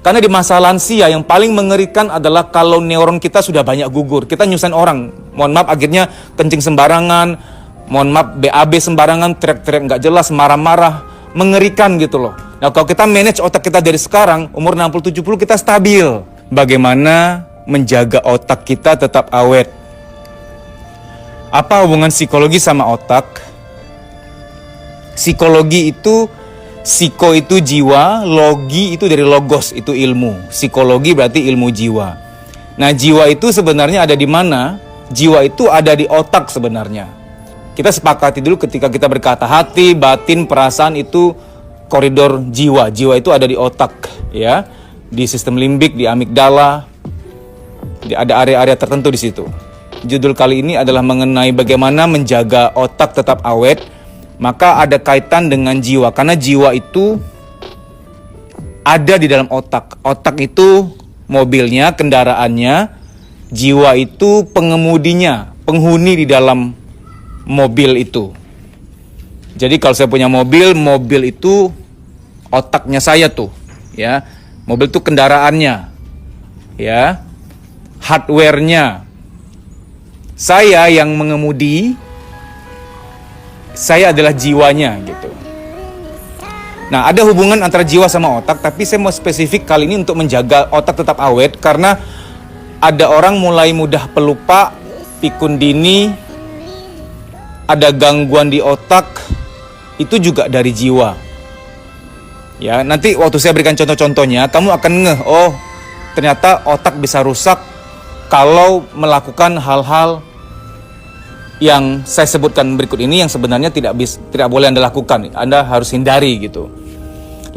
Karena di masa lansia yang paling mengerikan adalah kalau neuron kita sudah banyak gugur. Kita nyusahin orang, mohon maaf akhirnya kencing sembarangan, mohon maaf BAB sembarangan, teriak-teriak nggak jelas, marah-marah, mengerikan gitu loh. Nah kalau kita manage otak kita dari sekarang, umur 60-70 kita stabil. Bagaimana menjaga otak kita tetap awet? Apa hubungan psikologi sama otak? Psikologi itu, psiko itu jiwa, logi itu dari logos, itu ilmu. Psikologi berarti ilmu jiwa. Nah jiwa itu sebenarnya ada di mana? Jiwa itu ada di otak sebenarnya. Kita sepakati dulu ketika kita berkata hati, batin, perasaan itu koridor jiwa. Jiwa itu ada di otak, ya, di sistem limbik, di amigdala, ada area-area tertentu di situ. Judul kali ini adalah mengenai bagaimana menjaga otak tetap awet. Maka ada kaitan dengan jiwa, karena jiwa itu ada di dalam otak. Otak itu mobilnya, kendaraannya, jiwa itu pengemudinya, penghuni di dalam mobil itu. Jadi kalau saya punya mobil, mobil itu otaknya saya tuh, ya. Mobil itu kendaraannya, ya, hardware-nya. Saya yang mengemudi, saya adalah jiwanya gitu. Nah ada hubungan antara jiwa sama otak, tapi saya mau spesifik kali ini untuk menjaga otak tetap awet. Karena ada orang mulai mudah pelupa, pikun dini, ada gangguan di otak, itu juga dari jiwa. Ya nanti waktu saya berikan contoh-contohnya, kamu akan ngeh, oh ternyata otak bisa rusak kalau melakukan hal-hal yang saya sebutkan berikut ini yang sebenarnya tidak boleh Anda lakukan. Anda harus hindari gitu.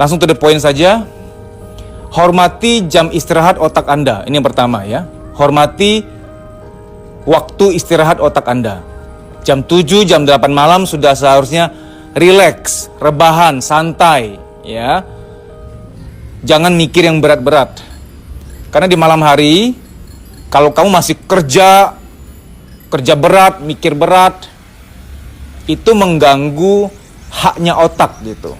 Langsung to the point saja. Hormati jam istirahat otak Anda. Ini yang pertama ya. Hormati waktu istirahat otak Anda. Jam 7, jam 8 malam sudah seharusnya relax, rebahan, santai ya. Jangan mikir yang berat-berat. Karena di malam hari kalau kamu masih kerja berat, mikir berat, itu mengganggu haknya otak gitu.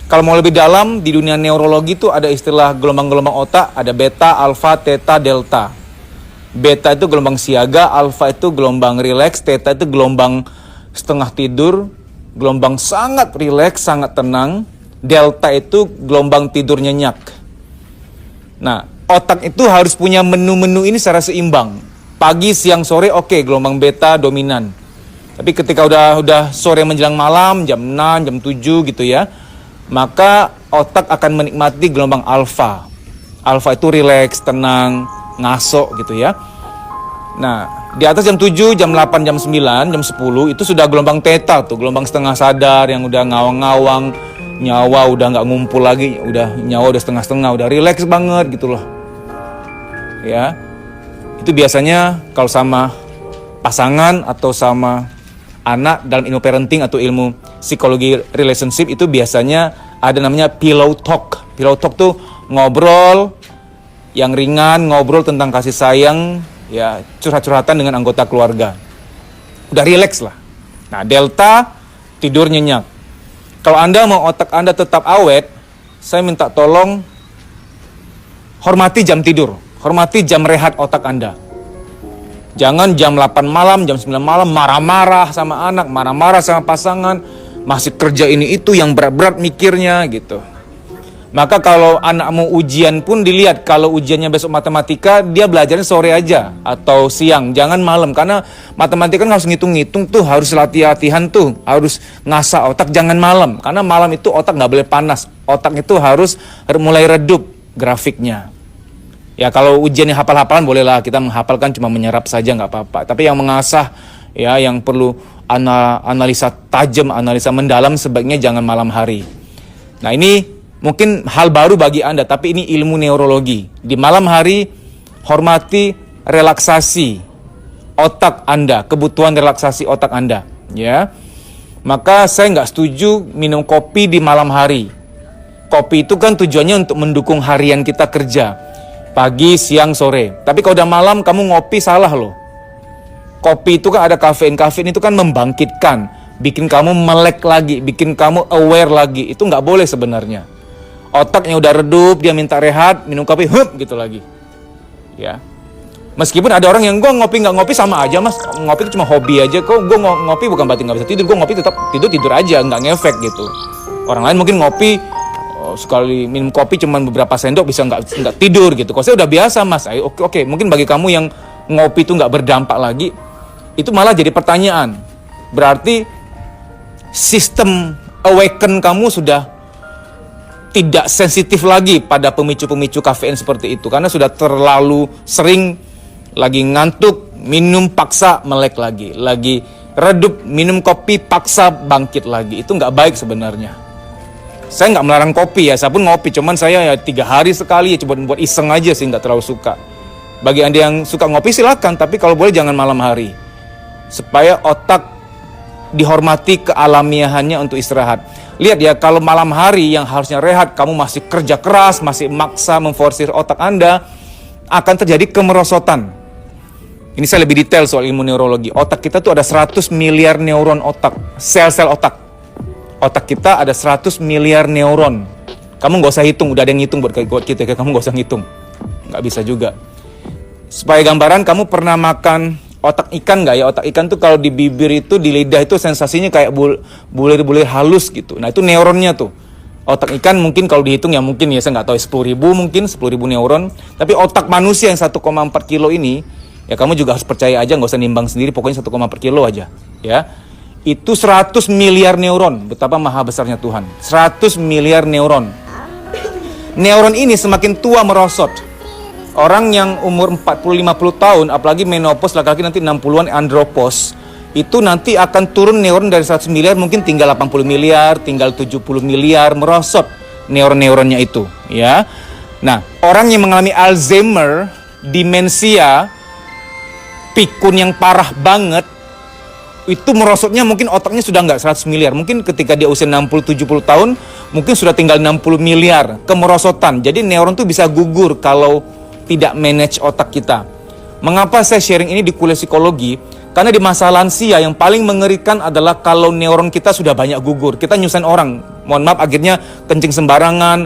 Kalau mau lebih dalam, di dunia neurologi itu ada istilah gelombang-gelombang otak, ada beta, alfa, theta, delta. Beta itu gelombang siaga, alfa itu gelombang rileks, theta itu gelombang setengah tidur, gelombang sangat rileks, sangat tenang, delta itu gelombang tidur nyenyak. Nah, otak itu harus punya menu-menu ini secara seimbang. Pagi, siang, sore, oke, gelombang beta dominan. Tapi ketika udah sore menjelang malam, jam 6, jam 7 gitu ya, maka otak akan menikmati gelombang alfa. Alfa itu rileks, tenang, ngaso gitu ya. Nah, di atas jam 7, jam 8, jam 9, jam 10 itu sudah gelombang theta tuh, gelombang setengah sadar yang udah ngawang-ngawang, nyawa udah nggak ngumpul lagi, nyawa udah setengah-setengah, udah rileks banget gitu loh. Ya. Itu biasanya kalau sama pasangan atau sama anak dalam ilmu parenting atau ilmu psikologi relationship itu biasanya ada namanya pillow talk. Pillow talk tuh ngobrol yang ringan, ngobrol tentang kasih sayang, ya curhat-curhatan dengan anggota keluarga. Udah rileks lah. Nah, delta tidur nyenyak. Kalau Anda mau otak Anda tetap awet, saya minta tolong hormati jam tidur. Hormati jam rehat otak Anda. Jangan jam 8 malam, jam 9 malam marah-marah sama anak, marah-marah sama pasangan, masih kerja ini itu yang berat-berat mikirnya gitu. Maka kalau anakmu ujian pun dilihat, kalau ujiannya besok matematika, dia belajarnya sore aja atau siang, jangan malam. Karena matematika kan harus ngitung-ngitung tuh, harus latihan tuh, harus ngasah otak, jangan malam. Karena malam itu otak nggak boleh panas, otak itu harus mulai redup grafiknya. Ya kalau ujiannya hafal-hafalan bolehlah, kita menghafalkan cuma menyerap saja nggak apa-apa. Tapi yang mengasah, ya yang perlu analisa tajam, analisa mendalam sebaiknya jangan malam hari. Nah ini mungkin hal baru bagi Anda, tapi ini ilmu neurologi. Di malam hari hormati relaksasi otak Anda, kebutuhan relaksasi otak Anda. Ya, maka saya nggak setuju minum kopi di malam hari. Kopi itu kan tujuannya untuk mendukung harian kita kerja. Pagi, siang, sore. Tapi kalau udah malam kamu ngopi salah loh. Kopi itu kan ada kafein. Kafein itu kan membangkitkan. Bikin kamu melek lagi. Bikin kamu aware lagi. Itu nggak boleh sebenarnya. Otaknya udah redup, dia minta rehat, minum kopi, gitu lagi. Ya. Meskipun ada orang yang gue ngopi nggak ngopi sama aja mas, ngopi itu cuma hobi aja. Kok gue ngopi bukan berarti nggak bisa tidur, gue ngopi tetap tidur aja, nggak ngefek gitu. Orang lain mungkin ngopi sekali minum kopi cuma beberapa sendok bisa nggak tidur gitu. Kalau saya udah biasa mas, oke, mungkin bagi kamu yang ngopi itu nggak berdampak lagi, itu malah jadi pertanyaan. Berarti sistem awaken kamu sudah tidak sensitif lagi pada pemicu-pemicu kafein seperti itu, karena sudah terlalu sering lagi ngantuk, minum paksa melek lagi redup, minum kopi paksa bangkit lagi. Itu nggak baik sebenarnya. Saya nggak melarang kopi ya, saya pun ngopi, cuman saya ya 3 hari sekali ya, coba buat iseng aja sih, nggak terlalu suka. Bagi Anda yang suka ngopi silakan, tapi kalau boleh jangan malam hari, supaya otak dihormati kealamiahannya untuk istirahat. Lihat ya, kalau malam hari yang harusnya rehat, kamu masih kerja keras, masih maksa memforsir otak Anda, akan terjadi kemerosotan. Ini saya lebih detail soal ilmu neurologi. Otak kita tuh ada 100 miliar neuron otak, sel-sel otak. Otak kita ada 100 miliar neuron. Kamu nggak usah hitung, udah ada yang ngitung buat kita, kamu nggak usah ngitung. Nggak bisa juga. Supaya gambaran, kamu pernah makan otak ikan nggak ya? Otak ikan tuh kalau di bibir itu, di lidah itu sensasinya kayak bulir-bulir halus gitu. Nah itu neuronnya tuh. Otak ikan mungkin kalau dihitung ya mungkin ya saya nggak tahu 10.000 mungkin 10.000 neuron. Tapi otak manusia yang 1,4 kilo ini, ya kamu juga harus percaya aja, nggak usah nimbang sendiri, pokoknya 1,4 kilo aja. Ya, itu 100 miliar neuron. Betapa maha besarnya Tuhan. 100 miliar neuron. Neuron ini semakin tua merosot. Orang yang umur 40-50 tahun, apalagi menopause, laki-laki nanti 60-an andropause, itu nanti akan turun neuron dari 100 miliar, mungkin tinggal 80 miliar, tinggal 70 miliar, merosot neuron-neuronnya itu. Ya. Nah, orang yang mengalami Alzheimer, demensia, pikun yang parah banget, itu merosotnya mungkin otaknya sudah nggak 100 miliar. Mungkin ketika dia usia 60-70 tahun, mungkin sudah tinggal 60 miliar kemerosotan. Jadi neuron tuh bisa gugur kalau tidak manage otak kita. Mengapa saya sharing ini di kuliah psikologi? Karena di masa lansia yang paling mengerikan adalah kalau neuron kita sudah banyak gugur. Kita nyusahin orang, mohon maaf akhirnya kencing sembarangan,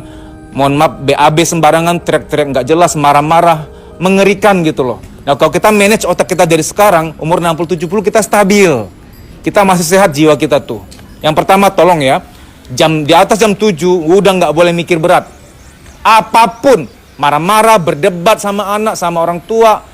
mohon maaf BAB sembarangan, teriak-teriak nggak jelas, marah-marah, mengerikan gitu loh. Nah kalau kita manage otak kita dari sekarang, umur 60-70 kita stabil. Kita masih sehat jiwa kita tuh. Yang pertama tolong ya, di atas jam 7 udah nggak boleh mikir berat. Apapun, marah-marah, berdebat sama anak, sama orang tua,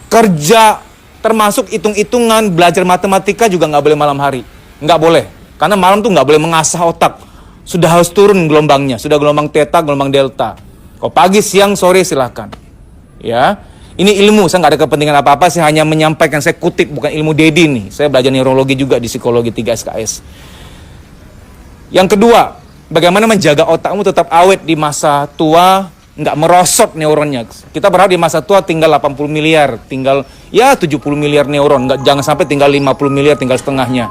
kerja, termasuk hitung-hitungan, belajar matematika juga nggak boleh malam hari. Nggak boleh. Karena malam tuh nggak boleh mengasah otak. Sudah harus turun gelombangnya. Sudah gelombang theta, gelombang delta. Kalau pagi, siang, sore silahkan. Ya. Ini ilmu, saya nggak ada kepentingan apa-apa, saya hanya menyampaikan, saya kutip, bukan ilmu Dedi nih. Saya belajar neurologi juga di psikologi 3 SKS. Yang kedua, bagaimana menjaga otakmu tetap awet di masa tua, nggak merosot neuronnya. Kita berharap di masa tua tinggal 80 miliar, tinggal ya 70 miliar neuron, jangan sampai tinggal 50 miliar, tinggal setengahnya.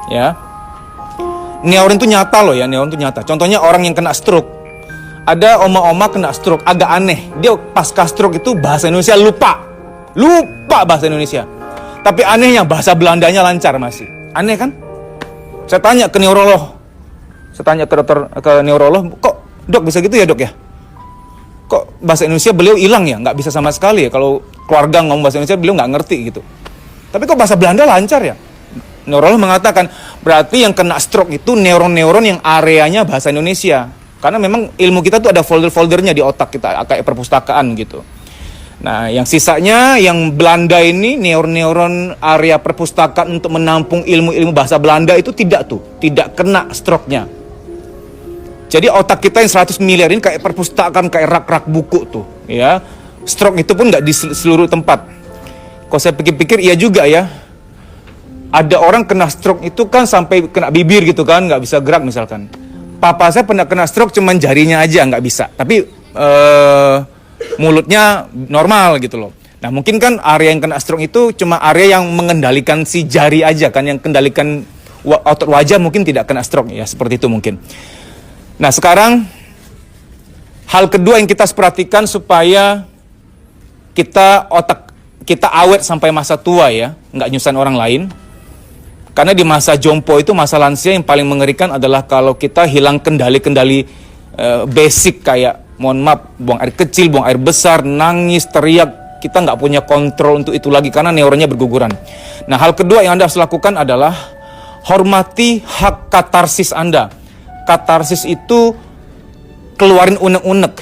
Ya. Neuron itu nyata loh ya, neuron itu nyata. Contohnya orang yang kena stroke. Ada oma-oma kena stroke, agak aneh. Dia pasca stroke itu bahasa Indonesia lupa bahasa Indonesia. Tapi anehnya bahasa Belandanya lancar masih. Aneh kan? Saya tanya ke neurolog, saya tanya ke dokter, ke neurolog, kok dok bisa gitu ya dok ya? Kok bahasa Indonesia beliau hilang ya? Nggak bisa sama sekali ya. Kalau keluarga ngomong bahasa Indonesia beliau nggak ngerti gitu. Tapi kok bahasa Belanda lancar ya? Neurolog mengatakan berarti yang kena stroke itu neuron-neuron yang areanya bahasa Indonesia. Karena memang ilmu kita tuh ada folder-foldernya di otak kita, kayak perpustakaan gitu. Nah, yang sisanya, yang Belanda ini, neuron-neuron area perpustakaan untuk menampung ilmu-ilmu bahasa Belanda itu tidak kena stroke-nya. Jadi otak kita yang 100 miliar ini kayak perpustakaan, kayak rak-rak buku tuh, ya. Stroke itu pun nggak di seluruh tempat. Kalau saya pikir-pikir, iya juga ya. Ada orang kena stroke itu kan sampai kena bibir gitu kan, nggak bisa gerak misalkan. Papa saya pernah kena stroke cuman jarinya aja nggak bisa, tapi mulutnya normal gitu loh. Nah mungkin kan area yang kena stroke itu cuma area yang mengendalikan si jari aja kan, yang kendalikan otot wajah mungkin tidak kena stroke ya, seperti itu mungkin. Nah sekarang hal kedua yang kita harus perhatikan supaya otak kita awet sampai masa tua ya, nggak nyusahin orang lain. Karena di masa jompo itu, masa lansia yang paling mengerikan adalah kalau kita hilang kendali basic kayak mohon maaf buang air kecil, buang air besar, nangis, teriak, kita nggak punya kontrol untuk itu lagi karena neuronnya berguguran. Nah, hal kedua yang Anda harus lakukan adalah hormati hak katarsis Anda. Katarsis itu keluarin unek-unek,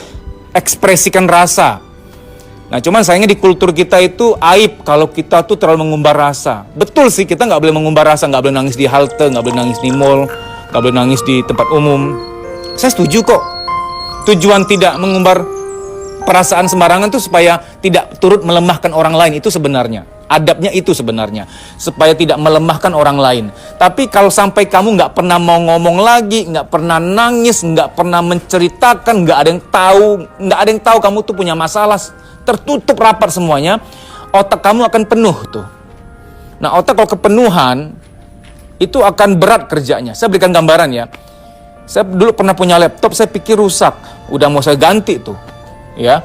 ekspresikan rasa. Nah, cuman sayangnya di kultur kita itu aib kalau kita tuh terlalu mengumbar rasa. Betul sih, kita nggak boleh mengumbar rasa, nggak boleh nangis di halte, nggak boleh nangis di mall, nggak boleh nangis di tempat umum. Saya setuju kok. Tujuan tidak mengumbar perasaan sembarangan tuh supaya tidak turut melemahkan orang lain, itu sebenarnya. Adabnya itu sebenarnya, supaya tidak melemahkan orang lain. Tapi kalau sampai kamu nggak pernah mau ngomong lagi, nggak pernah nangis, nggak pernah menceritakan, nggak ada yang tahu kamu tuh punya masalah, tertutup rapat semuanya, otak kamu akan penuh tuh. Nah, otak kalau kepenuhan itu akan berat kerjanya. Saya berikan gambaran ya. Saya dulu pernah punya laptop, saya pikir rusak, udah mau saya ganti tuh, ya.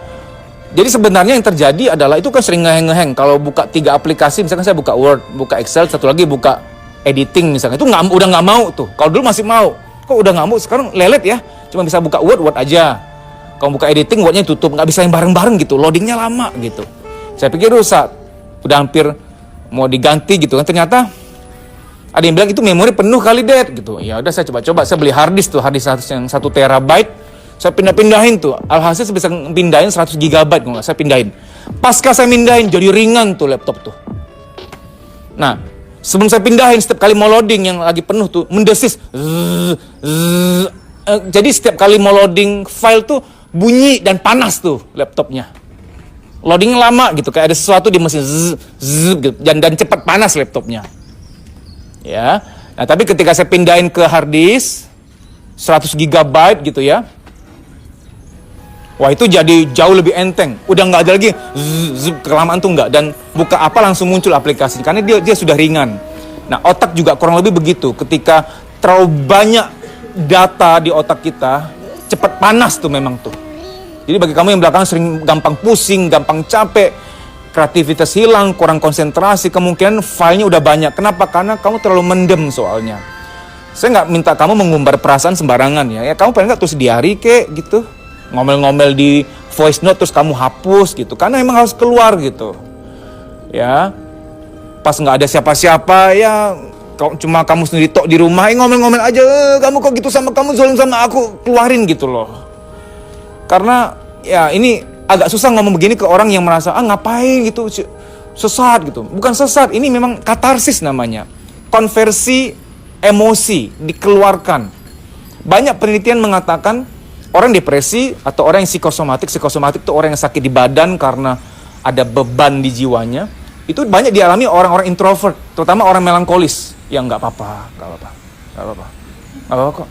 Jadi sebenarnya yang terjadi adalah itu kan sering ngeheng-ngeheng. Kalau buka 3 aplikasi, misalkan saya buka Word, buka Excel, satu lagi buka editing misalnya, itu udah nggak mau tuh. Kalau dulu masih mau, kok udah nggak mau, sekarang lelet ya, cuma bisa buka Word aja. Kalau buka editing, Wordnya tutup, nggak bisa yang bareng-bareng gitu, loadingnya lama gitu. Saya pikir rusak, udah hampir mau diganti gitu kan, ternyata ada yang bilang itu memori penuh kali Dad gitu. Ya udah saya coba-coba, saya beli hard disk yang 1 terabyte. Saya pindahin tuh, alhasil saya bisa pindahin 100 GB, saya pindahin. Pasca saya pindahin, jadi ringan tuh laptop tuh. Nah, sebelum saya pindahin, setiap kali mau loading yang lagi penuh tuh, mendesis. Jadi setiap kali mau loading file tuh, bunyi dan panas tuh laptopnya. Loadingnya lama gitu, kayak ada sesuatu di mesin, gitu, dan cepat panas laptopnya. Ya, nah tapi ketika saya pindahin ke hard disk, 100 GB gitu ya, wah itu jadi jauh lebih enteng. Udah nggak ada lagi kelamaan tuh nggak. Dan buka apa langsung muncul aplikasi. Karena dia sudah ringan. Nah otak juga kurang lebih begitu. Ketika terlalu banyak data di otak kita, cepat panas tuh memang tuh. Jadi bagi kamu yang belakangan sering gampang pusing, gampang capek, kreativitas hilang, kurang konsentrasi, kemungkinan filenya udah banyak. Kenapa? Karena kamu terlalu mendem soalnya. Saya nggak minta kamu mengumbar perasaan sembarangan ya. Ya kamu pengen nggak tulis diary kek gitu. Ngomel-ngomel di voice note terus kamu hapus gitu, karena emang harus keluar gitu ya. Pas nggak ada siapa-siapa ya, cuma kamu sendiri tok di rumah, ngomel-ngomel aja, kamu kok gitu sama kamu, zolim sama aku, keluarin gitu loh. Karena ya ini agak susah ngomong begini ke orang yang merasa ngapain gitu, sesat gitu. Bukan sesat, ini memang katarsis namanya, konversi emosi dikeluarkan. Banyak penelitian mengatakan orang depresi atau orang yang psikosomatik itu orang yang sakit di badan karena ada beban di jiwanya, itu banyak dialami orang-orang introvert, terutama orang melankolis yang nggak apa-apa kok.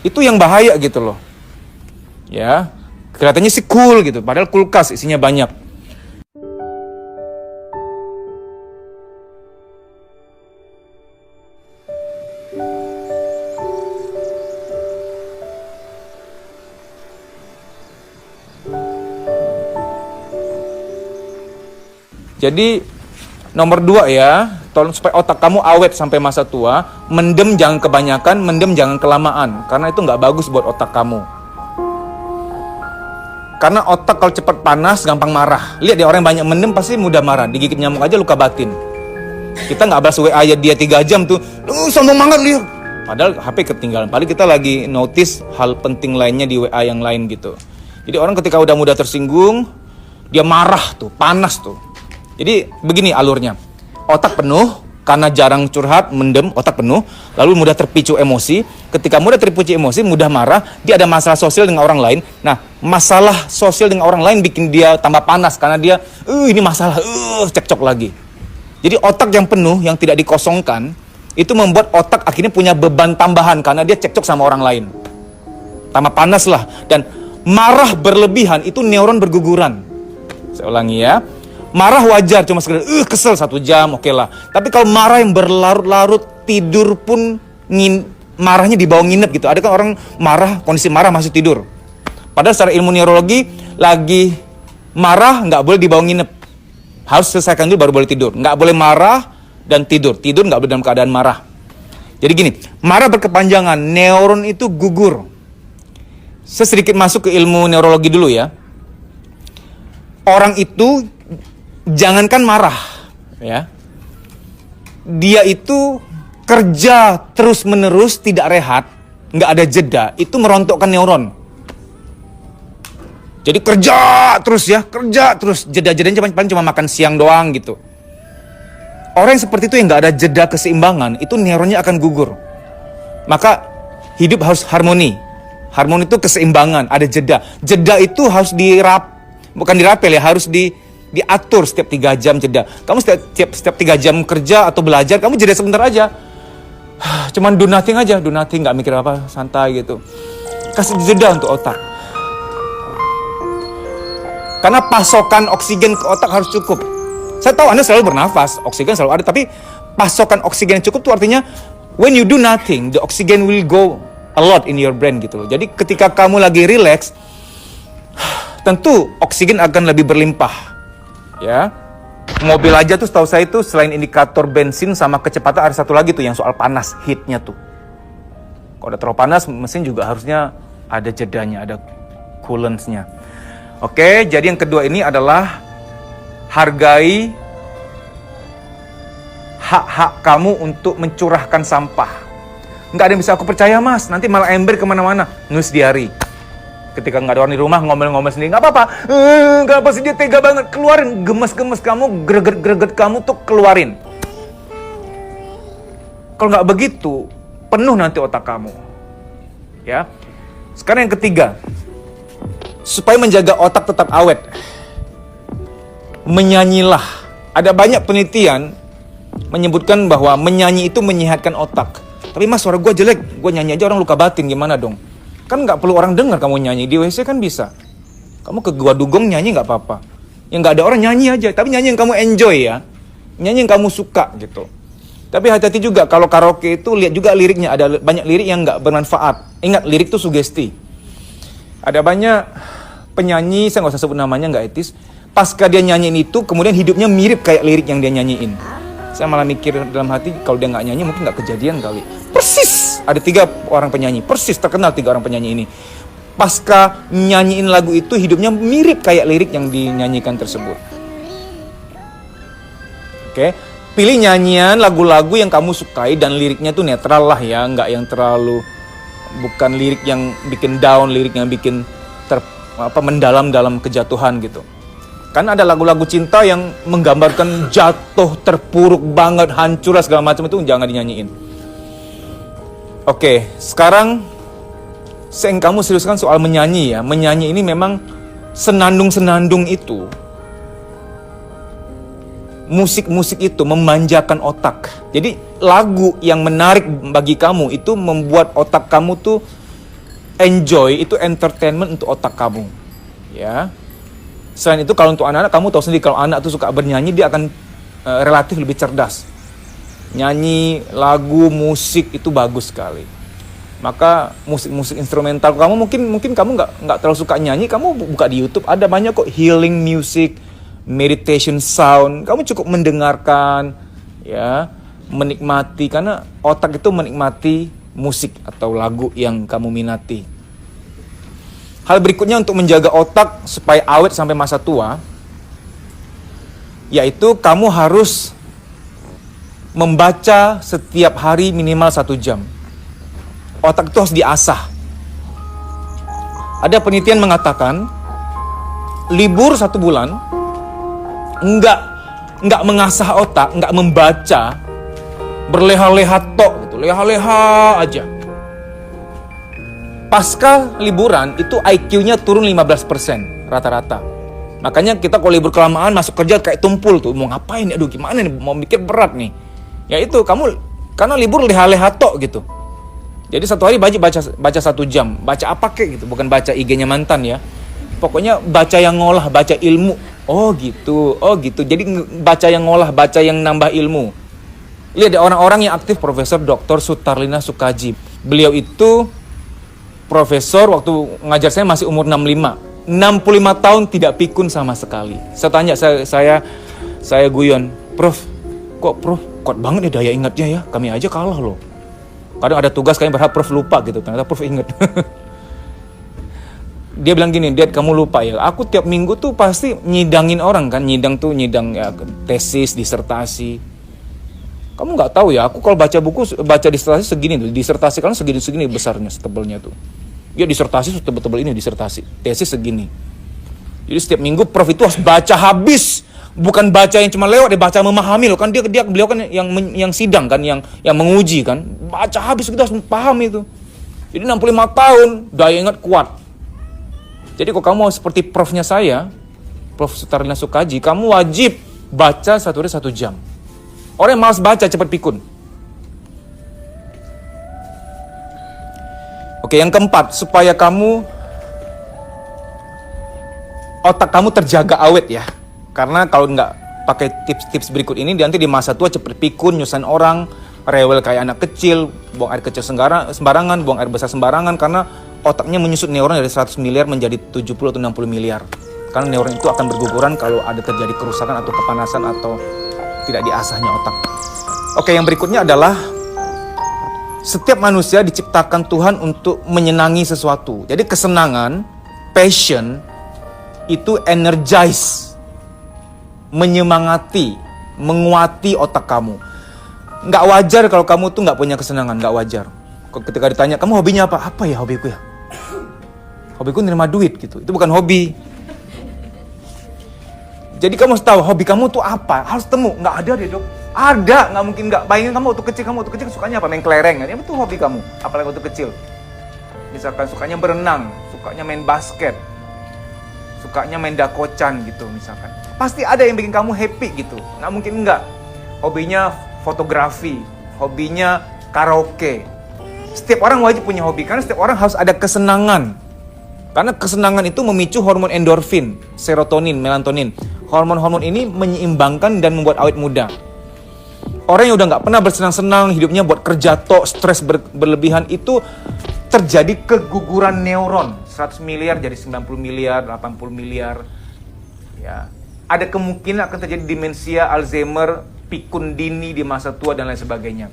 Itu yang bahaya gitu loh. Ya, kelihatannya sih cool gitu, padahal kulkas isinya banyak. Jadi nomor 2 ya, tolong supaya otak kamu awet sampai masa tua, mendem jangan kebanyakan, mendem jangan kelamaan, karena itu nggak bagus buat otak kamu. Karena otak kalau cepat panas, gampang marah. Lihat deh, orang yang banyak mendem pasti mudah marah, digigit nyamuk aja luka batin. Kita nggak balas WA aja dia 3 jam tuh, sombong banget lihat. Padahal HP ketinggalan, padahal kita lagi notice hal penting lainnya di WA yang lain gitu. Jadi orang ketika udah mudah tersinggung, dia marah tuh, panas tuh. Jadi begini alurnya, otak penuh karena jarang curhat, mendem, otak penuh, lalu mudah terpicu emosi. Ketika mudah terpicu emosi, mudah marah, dia ada masalah sosial dengan orang lain. Nah, masalah sosial dengan orang lain bikin dia tambah panas karena dia, ini masalah, cekcok lagi. Jadi otak yang penuh, yang tidak dikosongkan, itu membuat otak akhirnya punya beban tambahan karena dia cekcok sama orang lain. Tambah panas lah, dan marah berlebihan itu neuron berguguran. Saya ulangi ya. Marah wajar, cuma sekedar kesel 1 jam, oke lah. Tapi kalau marah yang berlarut-larut, tidur pun marahnya dibawa nginep gitu. Ada kan orang marah, kondisi marah masih tidur. Padahal secara ilmu neurologi, lagi marah nggak boleh dibawa nginep. Harus selesaikan dulu baru boleh tidur. Nggak boleh marah dan tidur. Tidur nggak boleh dalam keadaan marah. Jadi gini, marah berkepanjangan, neuron itu gugur. Saya sedikit masuk ke ilmu neurologi dulu ya. Orang itu jangankan marah, ya. Dia itu kerja terus-menerus tidak rehat, nggak ada jeda, itu merontokkan neuron. Jadi kerja terus, jeda-jedanya paling cuma makan siang doang gitu. Orang yang seperti itu yang nggak ada jeda keseimbangan, itu neuronnya akan gugur. Maka hidup harus harmoni. Harmoni itu keseimbangan, ada jeda. Jeda itu harus bukan dirapel ya, harus diatur setiap 3 jam jeda. Kamu setiap 3 jam kerja atau belajar, kamu jeda sebentar aja. Cuman do nothing aja, nggak mikir apa, santai gitu. Kasih jeda untuk otak. Karena pasokan oksigen ke otak harus cukup. Saya tahu Anda selalu bernafas, oksigen selalu ada, tapi pasokan oksigen yang cukup itu artinya when you do nothing, the oxygen will go a lot in your brain gitu loh. Jadi ketika kamu lagi relax, tentu oksigen akan lebih berlimpah. Ya. Mobil aja tuh setahu saya itu selain indikator bensin sama kecepatan ada satu lagi tuh yang soal panas, heatnya tuh. Kalau udah terlalu panas, mesin juga harusnya ada jedanya, ada coolantsnya. Oke, jadi yang kedua ini adalah hargai hak-hak kamu untuk mencurahkan sampah. Nggak ada yang bisa aku percaya mas, nanti malah ember kemana-mana. Nulis diary. Ketika nggak ada orang di rumah, ngomel-ngomel sendiri. Nggak apa-apa, nggak apa sih, dia tega banget. Keluarin, gemes-gemes kamu, greget-greget kamu tuh keluarin. Kalau nggak begitu, penuh nanti otak kamu. Ya. Sekarang yang ketiga, supaya menjaga otak tetap awet, menyanyilah. Ada banyak penelitian menyebutkan bahwa menyanyi itu menyehatkan otak. Tapi mas, suara gue jelek, gue nyanyi aja orang luka batin, gimana dong? Kan nggak perlu orang dengar kamu nyanyi, di WC kan bisa. Kamu ke Gua Dugong nyanyi nggak apa-apa. Yang nggak ada orang nyanyi aja, tapi nyanyi yang kamu enjoy ya. Nyanyi yang kamu suka gitu. Tapi hati-hati juga, kalau karaoke itu lihat juga liriknya, ada banyak lirik yang nggak bermanfaat. Ingat, lirik itu sugesti. Ada banyak penyanyi, saya nggak usah sebut namanya, nggak etis. Pasca dia nyanyiin itu, kemudian hidupnya mirip kayak lirik yang dia nyanyiin. Saya malah mikir dalam hati, kalau dia nggak nyanyi mungkin nggak kejadian kali. Persis, ada 3 orang penyanyi, persis terkenal 3 orang penyanyi ini. Pasca nyanyiin lagu itu, hidupnya mirip kayak lirik yang dinyanyikan tersebut. Oke, pilih nyanyian lagu-lagu yang kamu sukai dan liriknya tuh netral lah ya, nggak yang terlalu, bukan lirik yang bikin down, lirik yang bikin mendalam dalam kejatuhan gitu. Kan ada lagu-lagu cinta yang menggambarkan jatuh, terpuruk banget, hancur segala macam, itu jangan dinyanyiin. Oke, sekarang yang kamu seriuskan soal menyanyi ya. Menyanyi ini memang senandung-senandung itu, musik-musik itu memanjakan otak. Jadi lagu yang menarik bagi kamu itu membuat otak kamu tuh enjoy, itu entertainment untuk otak kamu. Ya. Selain itu kalau untuk anak-anak, kamu tahu sendiri kalau anak tuh suka bernyanyi, dia akan relatif lebih cerdas. Nyanyi, lagu, musik itu bagus sekali. Maka musik-musik instrumental kamu mungkin kamu nggak terlalu suka nyanyi, kamu buka di YouTube, ada banyak kok healing music, meditation sound. Kamu cukup mendengarkan, ya, menikmati, karena otak itu menikmati musik atau lagu yang kamu minati. Hal berikutnya untuk menjaga otak supaya awet sampai masa tua, yaitu kamu harus membaca setiap hari minimal 1 jam. Otak itu harus diasah. Ada penelitian mengatakan, libur 1 bulan, enggak mengasah otak, enggak membaca, berleha-leha tok gitu, leha-leha aja. Pasca liburan itu IQ-nya turun 15% rata-rata. Makanya kita kalau libur kelamaan masuk kerja kayak tumpul tuh, mau ngapain? Aduh gimana nih, mau mikir berat nih. Ya itu kamu karena libur leha-leha tok gitu. Jadi satu hari baca 1 jam. Baca apa kek gitu, bukan baca IG-nya mantan ya. Pokoknya baca yang ngolah, baca ilmu. Oh gitu. Jadi baca yang ngolah, baca yang nambah ilmu. Lihat ada orang-orang yang aktif, Profesor Dr. Sutarlina Sukaji. Beliau itu profesor, waktu ngajar saya masih umur 65 tahun, tidak pikun sama sekali. Saya tanya, saya guyon, Prof, kok Prof kuat banget nih daya ingatnya ya, kami aja kalah loh. Kadang ada tugas kami berharap Prof lupa gitu, ternyata Prof ingat. Dia bilang gini, Dad, kamu lupa ya, aku tiap minggu tuh pasti nyidangin orang kan. Nyidang ya, tesis, disertasi. Kamu nggak tahu ya, aku kalau baca buku, baca disertasi segini tuh. Disertasi kan segini besarnya, setebalnya tuh. Ya disertasi setebal-tebal ini, disertasi. Tesis segini. Jadi setiap minggu prof itu harus baca habis. Bukan baca yang cuma lewat, dia baca memahami loh kan. Beliau kan yang sidang kan, yang menguji kan. Baca habis, kita harus paham itu. Jadi 65 tahun, daya ingat kuat. Jadi kalau kamu mau seperti profnya saya, Prof. Sutarlina Sukaji, kamu wajib baca 1 hari 1 jam. Orang yang malas baca cepat pikun. Oke, yang keempat, supaya otak kamu terjaga awet ya. Karena kalau nggak pakai tips-tips berikut ini, nanti di masa tua cepat pikun, nyusahin orang, rewel kayak anak kecil, buang air kecil sembarangan, buang air besar sembarangan, karena otaknya menyusut neuron dari 100 miliar menjadi 70 atau 60 miliar. Karena neuron itu akan berguguran kalau ada terjadi kerusakan atau kepanasan atau tidak diasahnya otak. Oke, yang berikutnya adalah setiap manusia diciptakan Tuhan untuk menyenangi sesuatu. Jadi kesenangan, passion, itu energize, menyemangati, menguati otak kamu. Nggak wajar kalau kamu tuh nggak punya kesenangan, nggak wajar. Ketika ditanya, kamu hobinya apa? Apa ya hobiku ya? Hobiku nerima duit gitu. Itu bukan hobi. Jadi kamu harus tahu hobi kamu tuh apa. Harus temu. Nggak ada deh dok. Ada. Nggak mungkin nggak. Bayangin kamu waktu kecil sukanya apa? Main kelereng. Kan? Itu hobi kamu. Apalagi waktu kecil. Misalkan sukanya berenang. Sukanya main basket. Sukanya main dakocan gitu misalkan. Pasti ada yang bikin kamu happy gitu. Nggak mungkin nggak. Hobinya fotografi. Hobinya karaoke. Setiap orang wajib punya hobi. Karena setiap orang harus ada kesenangan. Karena kesenangan itu memicu hormon endorfin, serotonin, melatonin. Hormon-hormon ini menyeimbangkan dan membuat awet muda. Orang yang udah nggak pernah bersenang-senang, hidupnya buat kerja tok, stres berlebihan, itu terjadi keguguran neuron. 100 miliar jadi 90 miliar, 80 miliar. Ya. Ada kemungkinan akan terjadi demensia, Alzheimer, pikun dini di masa tua, dan lain sebagainya.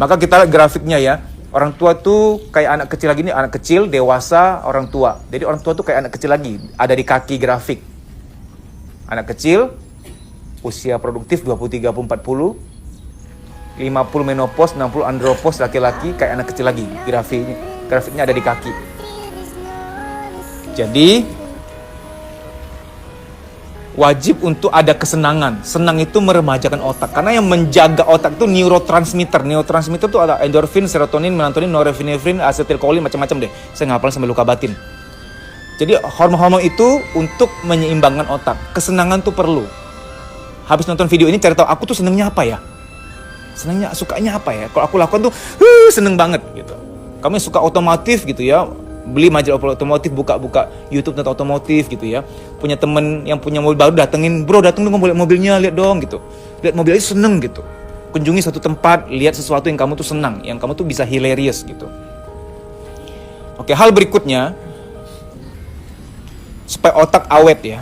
Maka kita lihat grafiknya ya. Orang tua tuh kayak anak kecil lagi nih, anak kecil, dewasa, orang tua. Jadi orang tua tuh kayak anak kecil lagi, ada di kaki grafik. Anak kecil, usia produktif 20, 30, 40, 50 menopause, 60 andropause, laki-laki kayak anak kecil lagi. Grafiknya ada di kaki. Jadi, wajib untuk ada kesenangan. Senang itu meremajakan otak. Karena yang menjaga otak itu neurotransmitter. Neurotransmitter itu ada endorfin, serotonin, melatonin, norepinefrin, asetilkolin, macam-macam deh. Saya ngapalin sampai luka batin. Jadi hormon-hormon itu untuk menyeimbangkan otak. Kesenangan tuh perlu. Habis nonton video ini cari tahu aku tuh senengnya apa ya? Sukanya apa ya? Kalau aku lakukan tuh seneng banget gitu. Kamu suka otomotif gitu ya. Beli majalah otomotif, buka YouTube tentang otomotif gitu ya. Punya temen yang punya mobil baru, datang dong mobilnya, lihat dong gitu. Lihat mobil itu seneng gitu. Kunjungi suatu tempat, lihat sesuatu yang kamu tuh senang, yang kamu tuh bisa hilarious gitu. Oke, hal berikutnya, supaya otak awet ya.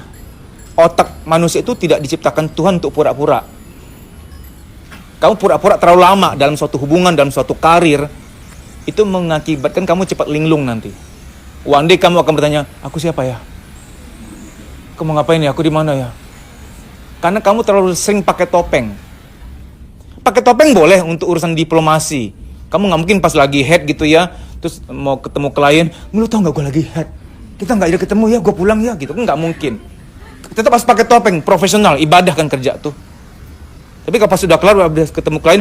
Otak manusia itu tidak diciptakan Tuhan untuk pura-pura. Kamu pura-pura terlalu lama dalam suatu hubungan, dalam suatu karir, itu mengakibatkan kamu cepat linglung nanti. One day kamu akan bertanya, aku siapa ya? Kamu ngapain ya? Aku di mana ya? Karena kamu terlalu sering pakai topeng. Pakai topeng boleh untuk urusan diplomasi. Kamu nggak mungkin pas lagi head gitu ya, terus mau ketemu klien, lu tau nggak gue lagi head? Kita nggak ada ketemu ya, gue pulang ya gitu. Nggak mungkin. Tetap pas pakai topeng, profesional, ibadah kan kerja tuh. Tapi kalau pas sudah kelar, udah ketemu klien,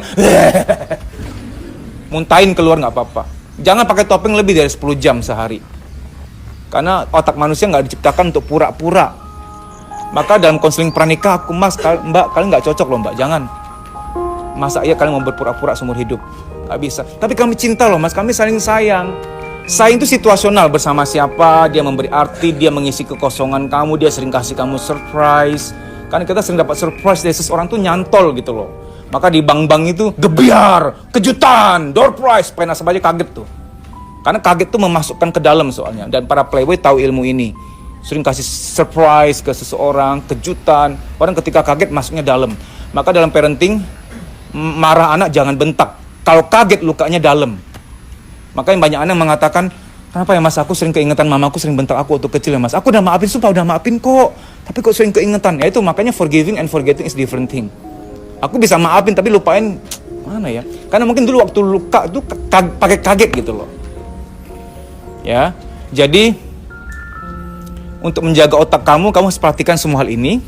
muntahin keluar nggak apa-apa. Jangan pakai topeng lebih dari 10 jam sehari. Karena otak manusia nggak diciptakan untuk pura-pura. Maka dalam konseling pranikah, mbak, kalian nggak cocok loh mbak, jangan. Masa iya kalian mau berpura-pura seumur hidup? Nggak bisa. Tapi kami cinta loh mas, kami saling sayang. Sayang itu situasional, bersama siapa, dia memberi arti, dia mengisi kekosongan kamu, dia sering kasih kamu surprise. Karena kita sering dapat surprise dari seseorang tuh nyantol gitu loh. Maka di bank-bank itu gebiar, kejutan, door prize, supaya nasabah aja kaget tuh. Karena kaget tuh memasukkan ke dalam soalnya. Dan para playboy tahu ilmu ini. Sering kasih surprise ke seseorang, kejutan. Orang ketika kaget masuknya dalam. Maka dalam parenting, marah anak jangan bentak. Kalau kaget lukanya dalam. Makanya banyak anak mengatakan, Kenapa ya mas, aku sering keingetan mamaku sering bentak aku waktu kecil ya mas. Aku udah maafin, sumpah udah maafin kok. Tapi kok sering keingetan. Ya itu makanya forgiving and forgetting is different thing. Aku bisa maafin tapi lupain, mana ya. Karena mungkin dulu waktu luka itu pakai kaget gitu loh. Ya, jadi untuk menjaga otak kamu harus perhatikan semua hal ini.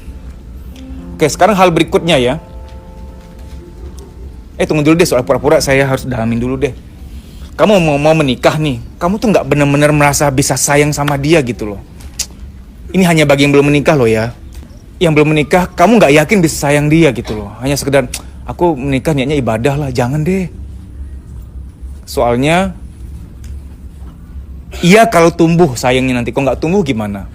Oke, sekarang hal berikutnya ya. Tunggu dulu deh, soal pura-pura saya harus dalamin dulu deh. Kamu mau menikah nih, kamu tuh nggak benar-benar merasa bisa sayang sama dia gitu loh. Ini hanya bagi yang belum menikah loh ya. Yang belum menikah, kamu nggak yakin bisa sayang dia gitu loh. Hanya sekedar, aku menikah niatnya ibadah lah, jangan deh. Soalnya, iya kalau tumbuh sayangnya nanti, kok nggak tumbuh gimana?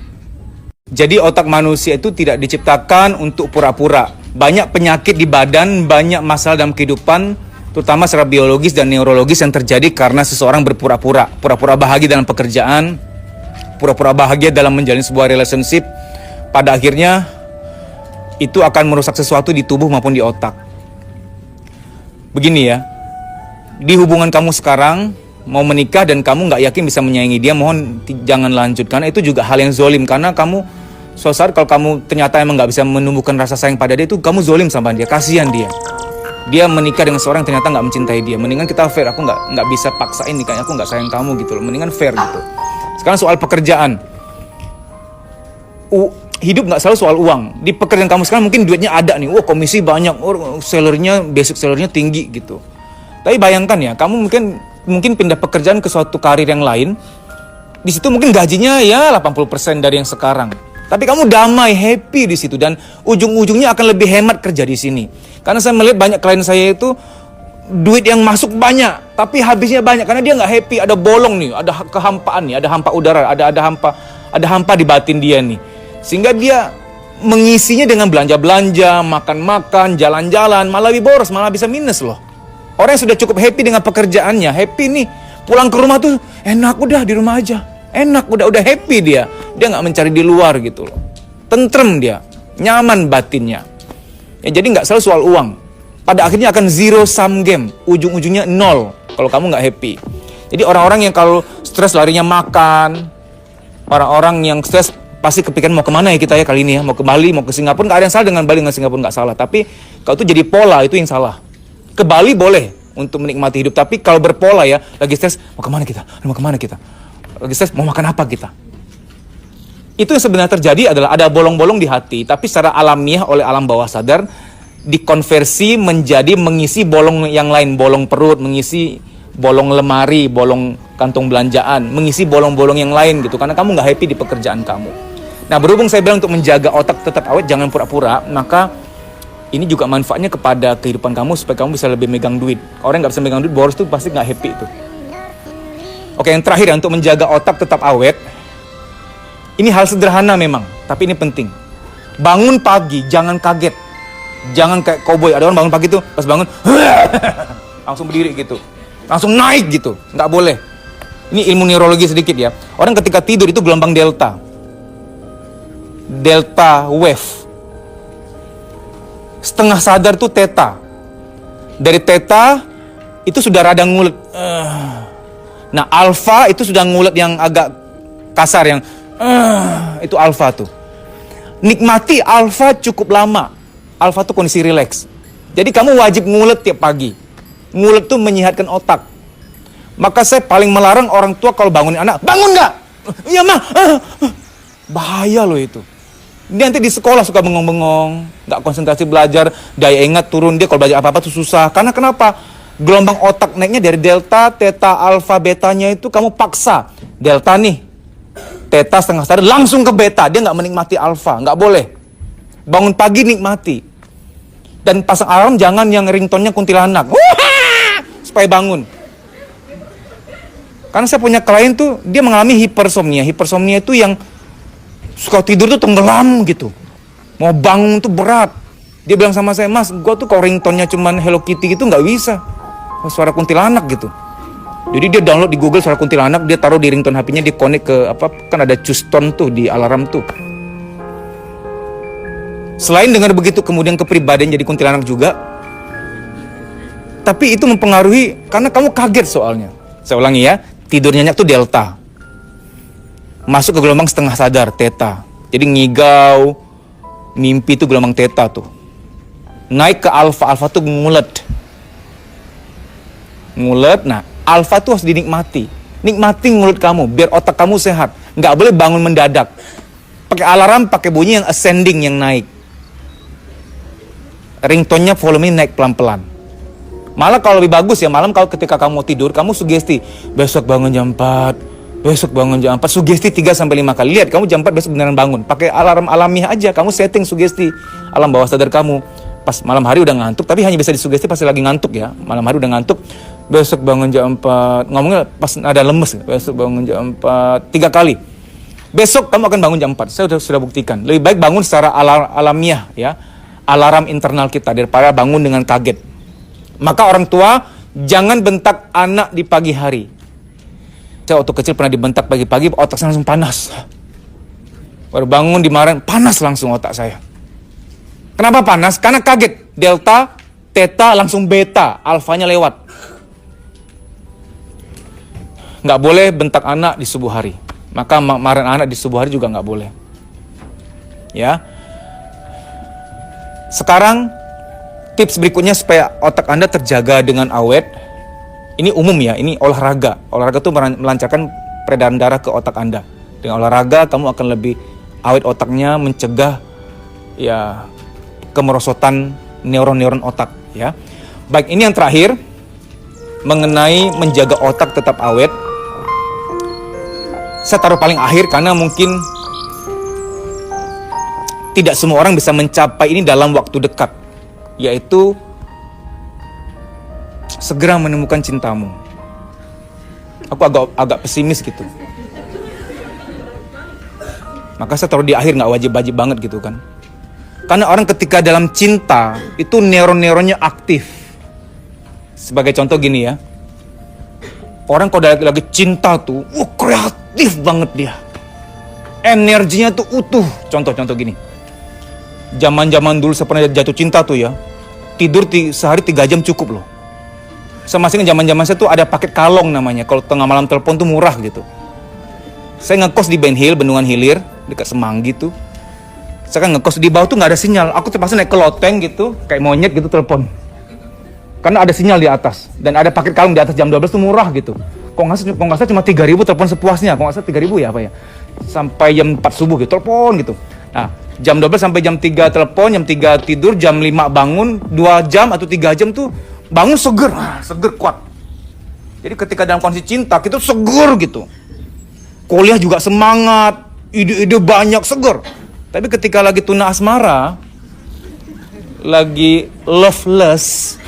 Jadi otak manusia itu tidak diciptakan untuk pura-pura. Banyak penyakit di badan, banyak masalah dalam kehidupan, terutama secara biologis dan neurologis yang terjadi karena seseorang berpura-pura. Pura-pura bahagia dalam pekerjaan, pura-pura bahagia dalam menjalin sebuah relationship. Pada akhirnya, itu akan merusak sesuatu di tubuh maupun di otak. Begini ya, di hubungan kamu sekarang, mau menikah dan kamu nggak yakin bisa menyayangi dia, mohon jangan lanjut. Karena itu juga hal yang zolim. Karena kamu, suatu saat kalau kamu ternyata emang nggak bisa menumbuhkan rasa sayang pada dia, itu kamu zolim sama dia, kasihan dia. Dia menikah dengan seorang yang ternyata nggak mencintai dia. Mendingan kita fair, aku nggak bisa paksain nikahnya, aku nggak sayang kamu gitu loh. Mendingan fair gitu. Sekarang soal pekerjaan. Hidup nggak selalu soal uang. Di pekerjaan kamu sekarang mungkin duitnya ada nih. Komisi banyak, basic salary-nya tinggi gitu. Tapi bayangkan ya, kamu mungkin pindah pekerjaan ke suatu karir yang lain. Di situ mungkin gajinya ya 80% dari yang sekarang. Tapi kamu damai, happy di situ, dan ujung-ujungnya akan lebih hemat kerja di sini. Karena saya melihat banyak klien saya itu duit yang masuk banyak, tapi habisnya banyak karena dia nggak happy. Ada bolong nih, ada kehampaan nih, ada hampa udara, ada hampa di batin dia nih. Sehingga dia mengisinya dengan belanja-belanja, makan-makan, jalan-jalan, malah lebih boros, malah bisa minus loh. Orang yang sudah cukup happy dengan pekerjaannya, happy nih, pulang ke rumah tuh enak, udah di rumah aja. Enak, udah happy dia. Dia nggak mencari di luar gitu loh. Tentrem dia, nyaman batinnya. Ya, jadi nggak selalu soal uang. Pada akhirnya akan zero sum game. Ujung-ujungnya nol kalau kamu nggak happy. Jadi orang-orang yang kalau stres larinya makan. Orang-orang yang stres pasti kepikiran mau kemana ya kita ya kali ini ya. Mau ke Bali, mau ke Singapura. Nggak ada yang salah dengan Bali, dengan Singapura nggak salah. Tapi kalau itu jadi pola, itu yang salah. Ke Bali boleh untuk menikmati hidup. Tapi kalau berpola ya, lagi stres, mau kemana kita? Mau kemana kita? Lagi stres, mau makan apa kita? Itu yang sebenarnya terjadi adalah ada bolong-bolong di hati, tapi secara alamiah oleh alam bawah sadar dikonversi menjadi mengisi bolong yang lain, bolong perut, mengisi bolong lemari, bolong kantong belanjaan, mengisi bolong-bolong yang lain gitu, karena kamu nggak happy di pekerjaan kamu. Nah, berhubung saya bilang untuk menjaga otak tetap awet, jangan pura-pura, maka ini juga manfaatnya kepada kehidupan kamu supaya kamu bisa lebih megang duit. Orang yang nggak bisa megang duit, boros tuh pasti nggak happy tuh. Oke, yang terakhir ya, untuk menjaga otak tetap awet. Ini hal sederhana memang, tapi ini penting. Bangun pagi, jangan kaget. Jangan kayak koboi. Ada orang bangun pagi tuh, pas bangun, langsung berdiri gitu. Langsung naik gitu. Nggak boleh. Ini ilmu neurologi sedikit ya. Orang ketika tidur itu gelombang delta. Delta wave. Setengah sadar tuh theta. Dari theta, itu sudah rada ngulet. Nah, alpha itu sudah ngulet yang agak kasar, yang itu alfa tuh. Nikmati alfa cukup lama. Alfa tuh kondisi rileks. Jadi kamu wajib ngulet tiap pagi. Ngulet tuh menyehatkan otak. Maka saya paling melarang orang tua kalau bangunin anak, bangun nggak? Iya mah. Bahaya loh itu. Dia nanti di sekolah suka bengong-bengong, nggak konsentrasi belajar, daya ingat turun, dia kalau belajar apa-apa tuh susah. Karena kenapa? Gelombang otak naiknya dari delta, theta, alfa, betanya itu kamu paksa. Delta nih, theta setengah sadar langsung ke beta, dia nggak menikmati alfa, nggak boleh. Bangun pagi nikmati, dan pasang alarm jangan yang ringtone-nya kuntilanak, supaya bangun. Karena saya punya klien tuh dia mengalami hipersomnia. Hipersomnia itu yang suka tidur tuh tenggelam gitu, mau bangun tuh berat. Dia bilang sama saya, mas, gue tuh kalau ringtone-nya cuman Hello Kitty gitu nggak bisa, suara kuntilanak gitu. Jadi dia download di Google suara kuntilanak, dia taruh di ringtone HP-nya, dia connect ke kan ada choose tone tuh di alarm tuh. Selain dengar begitu, kemudian kepribadian jadi kuntilanak juga. Tapi itu mempengaruhi karena kamu kaget soalnya. Saya ulangi ya, tidurnya tuh delta. masuk ke gelombang setengah sadar, theta. Jadi ngigau, mimpi itu gelombang theta tuh. Naik ke alfa, alfa tuh ngulet. Nah alfa tuh harus dinikmati. Nikmati ngulet kamu, biar otak kamu sehat. Nggak boleh bangun mendadak. Pakai alarm, pakai bunyi yang ascending, yang naik. Ringtone-nya volumenya naik pelan-pelan. Malah kalau lebih bagus ya, malam kalau ketika kamu mau tidur, kamu sugesti, besok bangun jam 4, besok bangun jam 4, sugesti 3-5 kali. Lihat, kamu jam 4 besok beneran bangun. Pakai alarm alamiah aja, kamu setting sugesti alam bawah sadar kamu. Pas malam hari udah ngantuk, tapi hanya bisa disugesti pas lagi ngantuk ya. Malam hari udah ngantuk, besok bangun jam 4, ngomongnya pas ada lemes, besok bangun jam 4, 3 kali. Besok kamu akan bangun jam 4, saya sudah buktikan. Lebih baik bangun secara alamiah ya, alarm internal kita, daripada bangun dengan kaget. Maka orang tua, jangan bentak anak di pagi hari. Saya waktu kecil pernah dibentak pagi-pagi, otak saya langsung panas. Baru bangun dimarahin, panas langsung otak saya. Kenapa panas? Karena kaget. Delta, theta, langsung beta, alfanya lewat. Nggak boleh bentak anak di subuh hari. Maka marahin anak di subuh hari juga nggak boleh. Ya. Sekarang, tips berikutnya supaya otak Anda terjaga dengan awet. Ini umum ya, ini olahraga. Olahraga itu melancarkan peredaran darah ke otak Anda. Dengan olahraga, kamu akan lebih awet otaknya, mencegah ya kemerosotan neuron-neuron otak ya. Baik, ini yang terakhir mengenai menjaga otak tetap awet. Saya taruh paling akhir karena mungkin tidak semua orang bisa mencapai ini dalam waktu dekat, yaitu segera menemukan cintamu. Aku agak pesimis gitu. Maka saya taruh di akhir, nggak wajib-wajib banget gitu kan. Karena orang ketika dalam cinta, itu neuron-neuronnya aktif. Sebagai contoh gini ya. Orang kalau lagi cinta tuh, kreatif banget dia. Energinya tuh utuh. Contoh-contoh gini. Zaman-zaman dulu saya pernah jatuh cinta tuh ya. Tidur sehari 3 jam cukup loh. Saya masih ingat zaman-zaman saya tuh ada paket kalong namanya. Kalau tengah malam telepon tuh murah gitu. Saya ngekos di Ben Hill, Bendungan Hilir, dekat Semanggi tuh. Saya kan ngekos di bawah tuh nggak ada sinyal. Aku terpaksa naik ke loteng gitu, kayak monyet gitu telepon. Karena ada sinyal di atas. Dan ada paket kalung di atas jam 12 tuh murah gitu. Kok nggak salah cuma 3.000 telepon sepuasnya. Kok nggak salah 3.000 ya apa ya. Sampai jam 4 subuh gitu, telepon gitu. Nah, jam 12 sampai jam 3 telepon, jam 3 tidur, jam 5 bangun, 2 jam atau 3 jam tuh bangun seger kuat. Jadi ketika dalam kondisi cinta, kita seger gitu. Kuliah juga semangat, ide-ide banyak, seger. Tapi ketika lagi tuna asmara, lagi loveless,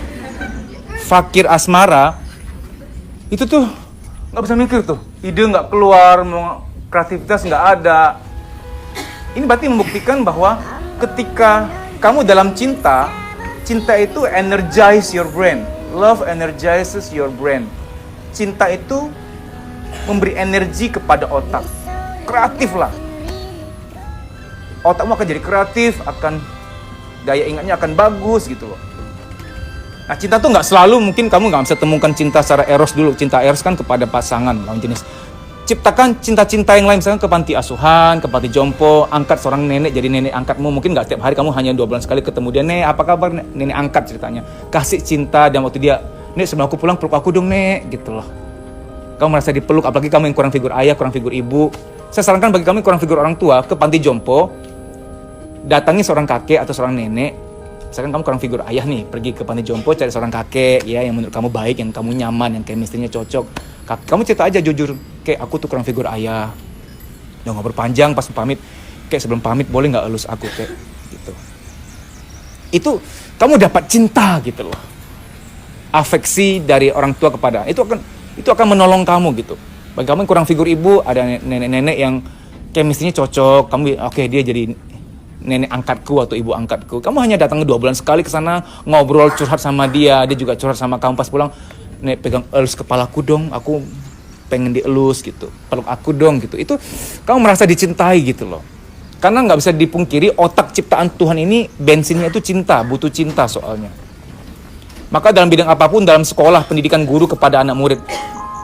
fakir asmara, itu tuh nggak bisa mikir tuh, ide nggak keluar, kreativitas nggak ada. Ini berarti membuktikan bahwa ketika kamu dalam cinta, cinta itu energize your brain, love energizes your brain. Cinta itu memberi energi kepada otak, kreatif lah. Otakmu akan jadi kreatif, akan daya ingatnya akan bagus gitu loh. Nah, cinta tuh nggak selalu, mungkin kamu nggak bisa temukan cinta secara eros dulu. Cinta eros kan kepada pasangan lawan jenis. Ciptakan cinta-cinta yang lain, misalnya ke panti asuhan, ke panti jompo, angkat seorang nenek jadi nenek angkatmu. Mungkin nggak setiap hari, kamu hanya 2 bulan sekali ketemu dia. Nek, apa kabar? Nenek angkat ceritanya. Kasih cinta, dan waktu dia, Nek sebelum aku pulang peluk aku dong Nek, gitu loh. Kamu merasa dipeluk, apalagi kamu yang kurang figur ayah, kurang figur ibu. Saya sarankan bagi kamu yang kurang figur orang tua, ke panti jompo, datangi seorang kakek atau seorang nenek. Misalkan kamu kurang figur ayah nih, pergi ke panti jompo, cari seorang kakek ya yang menurut kamu baik, yang kamu nyaman, yang chemistry-nya cocok. Kamu cerita aja jujur, kayak aku tuh kurang figur ayah. Udah ngobrol panjang pas pamit, kayak sebelum pamit boleh nggak elus aku kayak gitu. Itu kamu dapat cinta gitu loh. Afeksi dari orang tua kepada itu akan menolong kamu gitu. Bagi kamu yang kurang figur ibu, ada nenek-nenek yang chemistry-nya cocok, kamu oke, dia jadi nenek angkatku atau ibu angkatku. Kamu hanya datang 2 bulan sekali ke sana, ngobrol, curhat sama dia juga curhat sama kamu. Pas pulang, Nek pegang elus kepalaku dong, aku pengen dielus gitu, peluk aku dong gitu. Itu kamu merasa dicintai gitu loh. Karena nggak bisa dipungkiri, otak ciptaan Tuhan ini bensinnya itu cinta, butuh cinta soalnya. Maka dalam bidang apapun, dalam sekolah, pendidikan guru kepada anak murid,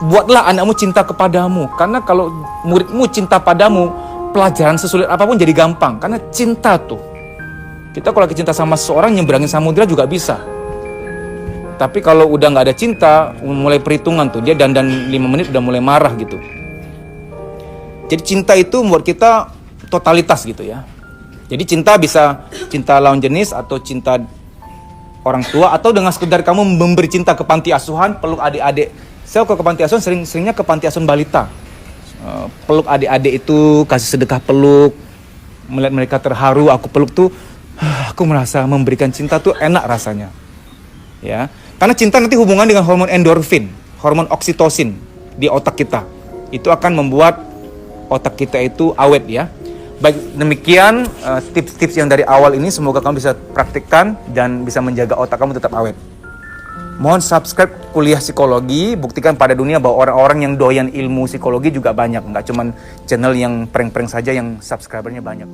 buatlah anakmu cinta kepadamu. Karena kalau muridmu cinta padamu, pelajaran sesulit apapun jadi gampang. Karena cinta tuh. Kita kalau lagi cinta sama seseorang, nyebrangin samudra juga bisa. Tapi kalau udah nggak ada cinta, mulai perhitungan tuh. Dia dandan 5 menit udah mulai marah gitu. Jadi cinta itu membuat kita totalitas gitu ya. Jadi cinta bisa cinta lawan jenis atau cinta orang tua, atau dengan sekedar kamu memberi cinta ke panti asuhan, peluk adik-adik. Saya ke panti asuhan seringnya ke panti asuhan balita. Peluk adik-adik itu, kasih sedekah peluk, melihat mereka terharu, aku peluk tuh, aku merasa memberikan cinta tuh enak rasanya. Ya, karena cinta nanti hubungan dengan hormon endorfin, hormon oksitosin di otak kita. Itu akan membuat otak kita itu awet ya. Baik, demikian tips-tips yang dari awal ini semoga kamu bisa praktikkan dan bisa menjaga otak kamu tetap awet. Mohon subscribe Kuliah Psikologi, buktikan pada dunia bahwa orang-orang yang doyan ilmu psikologi juga banyak, nggak cuma channel yang prank-prank saja yang subscribernya banyak.